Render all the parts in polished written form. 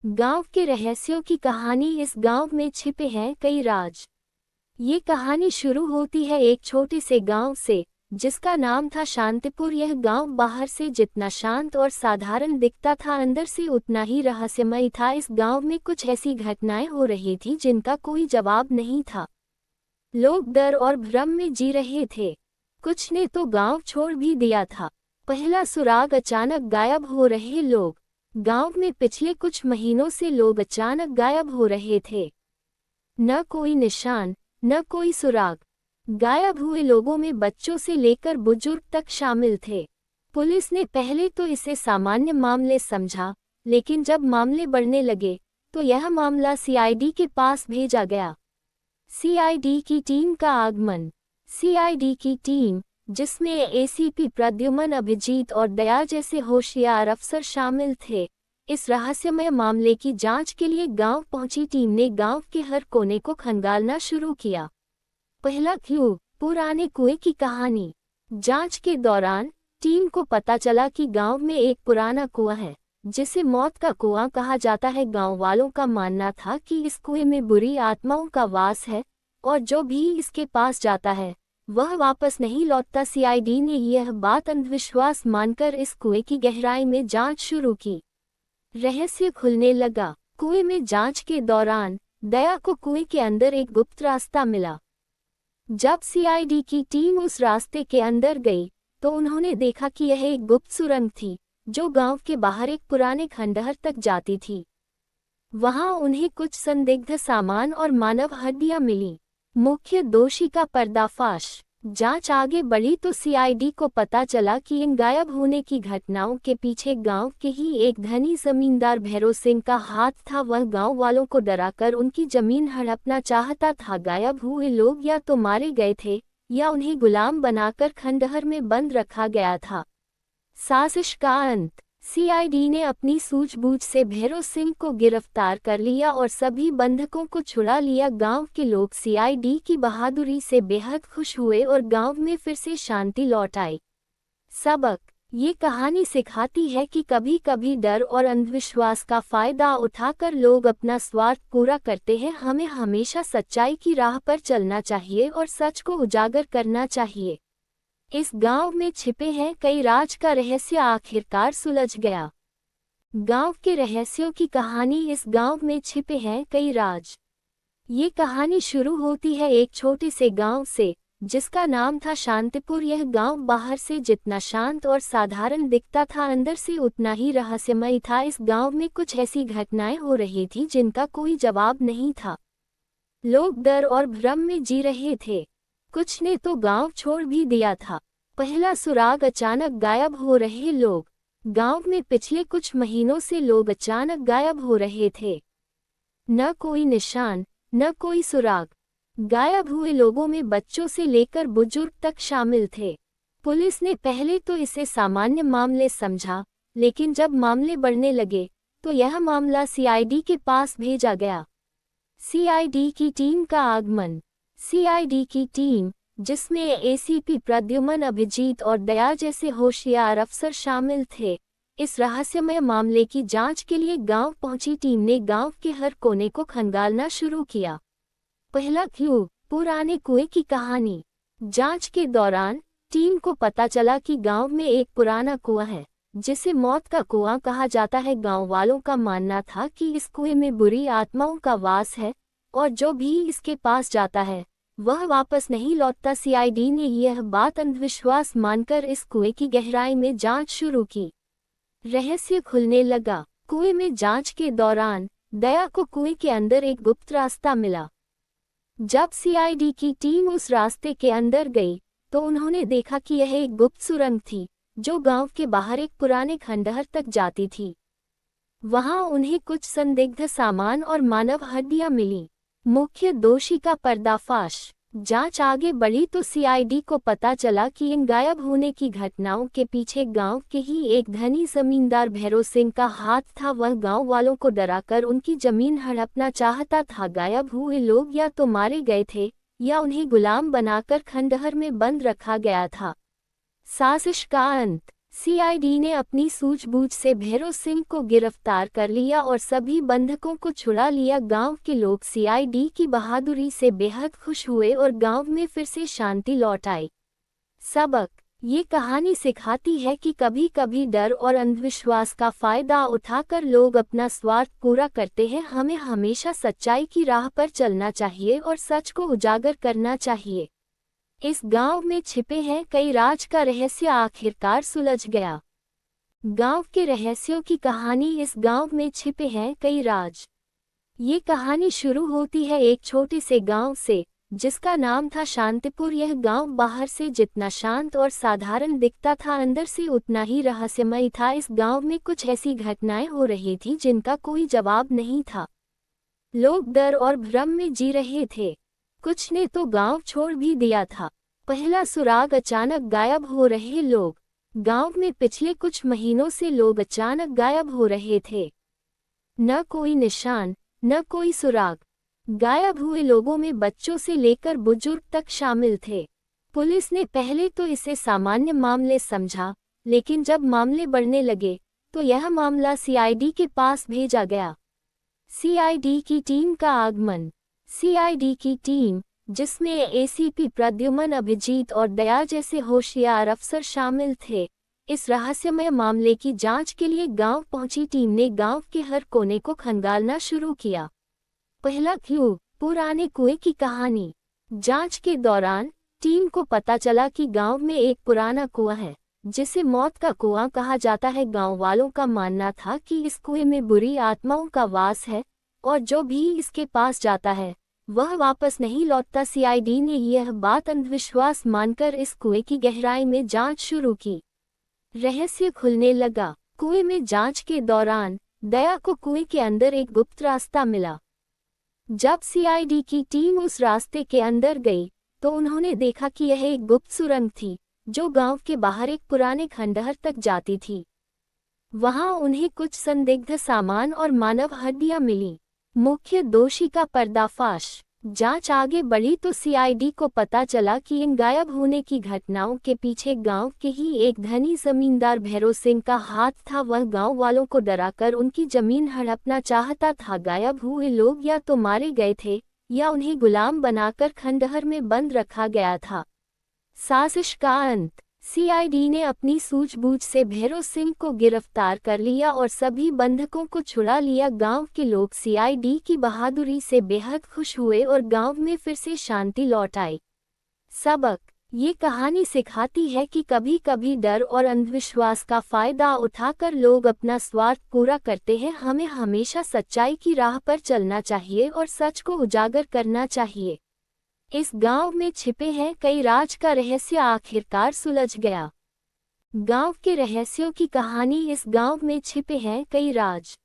गांव के रहस्यों की कहानी। इस गांव में छिपे हैं कई राज। ये कहानी शुरू होती है एक छोटे से गांव से जिसका नाम था शांतिपुर। यह गांव बाहर से जितना शांत और साधारण दिखता था, अंदर से उतना ही रहस्यमय था। इस गांव में कुछ ऐसी घटनाएं हो रही थी जिनका कोई जवाब नहीं था। लोग डर और भ्रम में जी रहे थे। कुछ ने तो गांव छोड़ भी दिया था। पहला सुराग, अचानक गायब हो रहे लोग। गांव में पिछले कुछ महीनों से लोग अचानक गायब हो रहे थे। न कोई निशान, न कोई सुराग। गायब हुए लोगों में बच्चों से लेकर बुजुर्ग तक शामिल थे। पुलिस ने पहले तो इसे सामान्य मामले समझा, लेकिन जब मामले बढ़ने लगे तो यह मामला सीआईडी के पास भेजा गया। सीआईडी की टीम का आगमन। सीआईडी की टीम, जिसमें एसीपी प्रद्युमन, अभिजीत और दया जैसे होशियार अफसर शामिल थे, इस रहस्यमय मामले की जांच के लिए गांव पहुंची। टीम ने गांव के हर कोने को खंगालना शुरू किया। पहला क्लू, पुराने कुएं की कहानी। जांच के दौरान टीम को पता चला कि गांव में एक पुराना कुआं है जिसे मौत का कुआं कहा जाता है। गांव वालों का मानना था कि इस कुएं में बुरी आत्माओं का वास है और जो भी इसके पास जाता है वह वापस नहीं लौटता। सीआईडी ने यह बात अंधविश्वास मानकर इस कुएं की गहराई में जांच शुरू की। रहस्य खुलने लगा। कुएं में जांच के दौरान दया को कुएं के अंदर एक गुप्त रास्ता मिला। जब सीआईडी की टीम उस रास्ते के अंदर गई तो उन्होंने देखा कि यह एक गुप्त सुरंग थी जो गांव के बाहर एक पुराने खंडहर तक जाती थी। वहां उन्हें कुछ संदिग्ध सामान और मानव हड्डियां मिलीं। मुख्य दोषी का पर्दाफाश। जांच आगे बढ़ी तो सीआईडी को पता चला कि इन गायब होने की घटनाओं के पीछे गांव के ही एक धनी जमींदार भैरव सिंह का हाथ था। वह गांव वालों को डराकर उनकी जमीन हड़पना चाहता था। गायब हुए लोग या तो मारे गए थे या उन्हें गुलाम बनाकर खंडहर में बंद रखा गया था। साजिश का अंत। सीआईडी ने अपनी सूझबूझ से भैरव सिंह को गिरफ्तार कर लिया और सभी बंधकों को छुड़ा लिया। गांव के लोग सीआईडी की बहादुरी से बेहद खुश हुए और गांव में फिर से शांति लौट आई। सबक। ये कहानी सिखाती है कि कभी कभी डर और अंधविश्वास का फायदा उठाकर लोग अपना स्वार्थ पूरा करते हैं। हमें हमेशा सच्चाई की राह पर चलना चाहिए और सच को उजागर करना चाहिए। इस गांव में छिपे हैं कई राज का रहस्य आखिरकार सुलझ गया। गांव के रहस्यों की कहानी। इस गांव में छिपे हैं कई राज। ये कहानी शुरू होती है एक छोटे से गांव से जिसका नाम था शांतिपुर। यह गांव बाहर से जितना शांत और साधारण दिखता था, अंदर से उतना ही रहस्यमय था। इस गांव में कुछ ऐसी घटनाएं हो रही थी जिनका कोई जवाब नहीं था। लोग डर और भ्रम में जी रहे थे। कुछ ने तो गांव छोड़ भी दिया था। पहला सुराग, अचानक गायब हो रहे लोग। गांव में पिछले कुछ महीनों से लोग अचानक गायब हो रहे थे। न कोई निशान, न कोई सुराग। गायब हुए लोगों में बच्चों से लेकर बुजुर्ग तक शामिल थे। पुलिस ने पहले तो इसे सामान्य मामले समझा, लेकिन जब मामले बढ़ने लगे तो यह मामला सीआईडी के पास भेजा गया। सीआईडी की टीम का आगमन। सीआईडी की टीम, जिसमें एसीपी प्रद्युमन, अभिजीत और दया जैसे होशियार अफसर शामिल थे, इस रहस्यमय मामले की जांच के लिए गांव पहुंची। टीम ने गांव के हर कोने को खंगालना शुरू किया। पहला क्लू, पुराने कुएं की कहानी। जांच के दौरान टीम को पता चला कि गांव में एक पुराना कुआं है जिसे मौत का कुआं कहा जाता है। गांव वालों का मानना था कि इस कुएं में बुरी आत्माओं का वास है और जो भी इसके पास जाता है वह वापस नहीं लौटता। सीआईडी ने यह बात अंधविश्वास मानकर इस कुएं की गहराई में जांच शुरू की। रहस्य खुलने लगा। कुएं में जांच के दौरान दया को कुएं के अंदर एक गुप्त रास्ता मिला। जब सीआईडी की टीम उस रास्ते के अंदर गई तो उन्होंने देखा कि यह एक गुप्त सुरंग थी जो गांव के बाहर एक पुराने खंडहर तक जाती थी। वहां उन्हें कुछ संदिग्ध सामान और मानव हड्डियां मिलीं। मुख्य दोषी का पर्दाफाश। जांच आगे बढ़ी तो सीआईडी को पता चला कि इन गायब होने की घटनाओं के पीछे गांव के ही एक धनी जमींदार भैरव सिंह का हाथ था। वह गांव वालों को डराकर उनकी जमीन हड़पना चाहता था। गायब हुए लोग या तो मारे गए थे या उन्हें गुलाम बनाकर खंडहर में बंद रखा गया था। साजिश का अंत। सीआईडी ने अपनी सूझबूझ से भैरव सिंह को गिरफ्तार कर लिया और सभी बंधकों को छुड़ा लिया। गांव के लोग सीआईडी की बहादुरी से बेहद खुश हुए और गांव में फिर से शांति लौट आई। सबक: ये कहानी सिखाती है कि कभी कभी डर और अंधविश्वास का फायदा उठाकर लोग अपना स्वार्थ पूरा करते हैं। हमें हमेशा सच्चाई की राह पर चलना चाहिए और सच को उजागर करना चाहिए। इस गांव में छिपे हैं कई राज का रहस्य आखिरकार सुलझ गया। गांव के रहस्यों की कहानी। इस गांव में छिपे हैं कई राज। ये कहानी शुरू होती है एक छोटे से गांव से जिसका नाम था शांतिपुर। यह गांव बाहर से जितना शांत और साधारण दिखता था, अंदर से उतना ही रहस्यमय था। इस गांव में कुछ ऐसी घटनाएं हो रही थी जिनका कोई जवाब नहीं था। लोग डर और भ्रम में जी रहे थे। कुछ ने तो गांव छोड़ भी दिया था। पहला सुराग: अचानक गायब हो रहे लोग। गांव में पिछले कुछ महीनों से लोग अचानक गायब हो रहे थे। न कोई निशान, न कोई सुराग। गायब हुए लोगों में बच्चों से लेकर बुजुर्ग तक शामिल थे। पुलिस ने पहले तो इसे सामान्य मामले समझा, लेकिन जब मामले बढ़ने लगे तो यह मामला सीआईडी के पास भेजा गया। सीआईडी की टीम का आगमन। सीआईडी की टीम, जिसमें एसीपी प्रद्युमन, अभिजीत और दया जैसे होशियार अफसर शामिल थे, इस रहस्यमय मामले की जांच के लिए गांव पहुंची। टीम ने गांव के हर कोने को खंगालना शुरू किया। पहला क्लू: पुराने कुएं की कहानी। जांच के दौरान टीम को पता चला कि गांव में एक पुराना कुआं है जिसे मौत का कुआं कहा जाता है। गांव वालों का मानना था कि इस कुएं में बुरी आत्माओं का वास है और जो भी इसके पास जाता है वह वापस नहीं लौटता। सीआईडी ने यह बात अंधविश्वास मानकर इस कुएं की गहराई में जांच शुरू की। रहस्य खुलने लगा। कुएं में जांच के दौरान दया को कुएं के अंदर एक गुप्त रास्ता मिला। जब सीआईडी की टीम उस रास्ते के अंदर गई तो उन्होंने देखा कि यह एक गुप्त सुरंग थी जो गांव के बाहर एक पुराने खंडहर तक जाती थी। वहां उन्हें कुछ संदिग्ध सामान और मानव हड्डियां मिलीं। मुख्य दोषी का पर्दाफाश। जांच आगे बढ़ी तो सीआईडी को पता चला कि इन गायब होने की घटनाओं के पीछे गांव के ही एक धनी जमींदार भैरव सिंह का हाथ था। वह गांव वालों को डराकर उनकी जमीन हड़पना चाहता था। गायब हुए लोग या तो मारे गए थे या उन्हें गुलाम बनाकर खंडहर में बंद रखा गया था। साजिश का अंत। सीआईडी ने अपनी सूझबूझ से भैरव सिंह को गिरफ्तार कर लिया और सभी बंधकों को छुड़ा लिया। गांव के लोग सीआईडी की बहादुरी से बेहद खुश हुए और गांव में फिर से शांति लौट आई। सबक: ये कहानी सिखाती है कि कभी कभी डर और अंधविश्वास का फायदा उठाकर लोग अपना स्वार्थ पूरा करते हैं। हमें हमेशा सच्चाई की राह पर चलना चाहिए और सच को उजागर करना चाहिए। इस गांव में छिपे हैं कई राज का रहस्य आखिरकार सुलझ गया। गांव के रहस्यों की कहानी। इस गांव में छिपे हैं कई राज।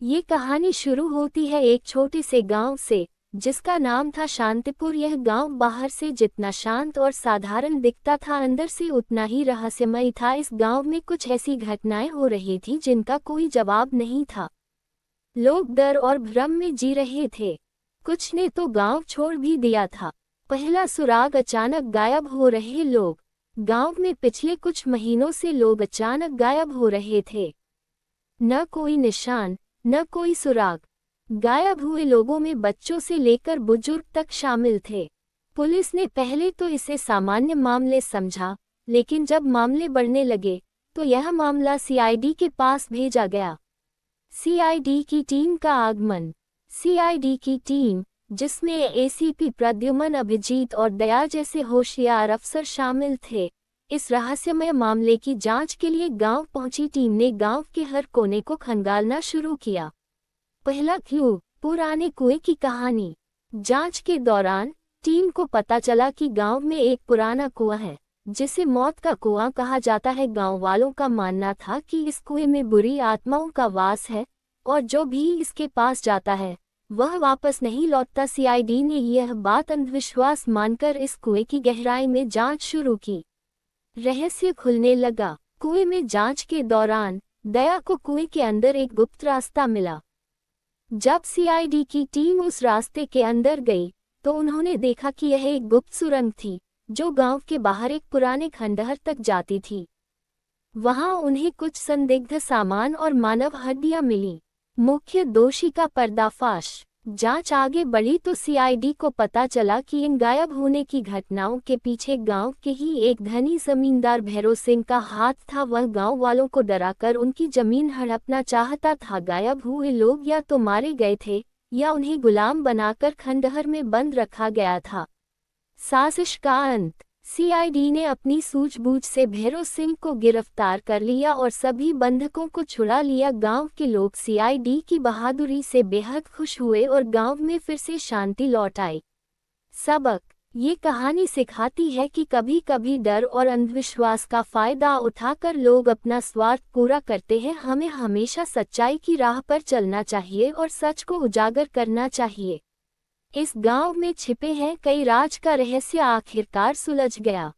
ये कहानी शुरू होती है एक छोटे से गांव से जिसका नाम था शांतिपुर। यह गांव बाहर से जितना शांत और साधारण दिखता था, अंदर से उतना ही रहस्यमय था। इस गांव में कुछ ऐसी घटनाएं हो रही थी जिनका कोई जवाब नहीं था। लोग डर और भ्रम में जी रहे थे। कुछ ने तो गांव छोड़ भी दिया था। पहला सुराग: अचानक गायब हो रहे लोग। गांव में पिछले कुछ महीनों से लोग अचानक गायब हो रहे थे। न कोई निशान, न कोई सुराग। गायब हुए लोगों में बच्चों से लेकर बुजुर्ग तक शामिल थे। पुलिस ने पहले तो इसे सामान्य मामले समझा, लेकिन जब मामले बढ़ने लगे तो यह मामला सीआईडी के पास भेजा गया। सीआईडी की टीम का आगमन। सीआईडी की टीम, जिसमें एसीपी प्रद्युमन, अभिजीत और दया जैसे होशियार अफसर शामिल थे, इस रहस्यमय मामले की जांच के लिए गांव पहुंची। टीम ने गांव के हर कोने को खंगालना शुरू किया। पहला क्लू: पुराने कुएं की कहानी। जांच के दौरान टीम को पता चला कि गांव में एक पुराना कुआं है जिसे मौत का कुआं कहा जाता है। गांव वालों का मानना था कि इस कुएं में बुरी आत्माओं का वास है और जो भी इसके पास जाता है वह वापस नहीं लौटता। सीआईडी ने यह बात अंधविश्वास मानकर इस कुएं की गहराई में जांच शुरू की। रहस्य खुलने लगा। कुएं में जांच के दौरान दया को कुएं के अंदर एक गुप्त रास्ता मिला। जब सीआईडी की टीम उस रास्ते के अंदर गई तो उन्होंने देखा कि यह एक गुप्त सुरंग थी जो गांव के बाहर एक पुराने खंडहर तक जाती थी। वहां उन्हें कुछ संदिग्ध सामान और मानव हड्डियां मिली। मुख्य दोषी का पर्दाफाश। जांच आगे बढ़ी तो सीआईडी को पता चला कि इन गायब होने की घटनाओं के पीछे गांव के ही एक धनी जमींदार भैरव सिंह का हाथ था। वह गांव वालों को डराकर उनकी जमीन हड़पना चाहता था। गायब हुए लोग या तो मारे गए थे या उन्हें गुलाम बनाकर खंडहर में बंद रखा गया था। साजिश का अंत। सीआईडी ने अपनी सूझबूझ से भैरव सिंह को गिरफ्तार कर लिया और सभी बंधकों को छुड़ा लिया। गांव के लोग सीआईडी की बहादुरी से बेहद खुश हुए और गांव में फिर से शांति लौट आई। सबक। ये कहानी सिखाती है कि कभी कभी डर और अंधविश्वास का फायदा उठाकर लोग अपना स्वार्थ पूरा करते हैं। हमें हमेशा सच्चाई की राह पर चलना चाहिए और सच को उजागर करना चाहिए। इस गांव में छिपे हैं कई राज का रहस्य आखिरकार सुलझ गया।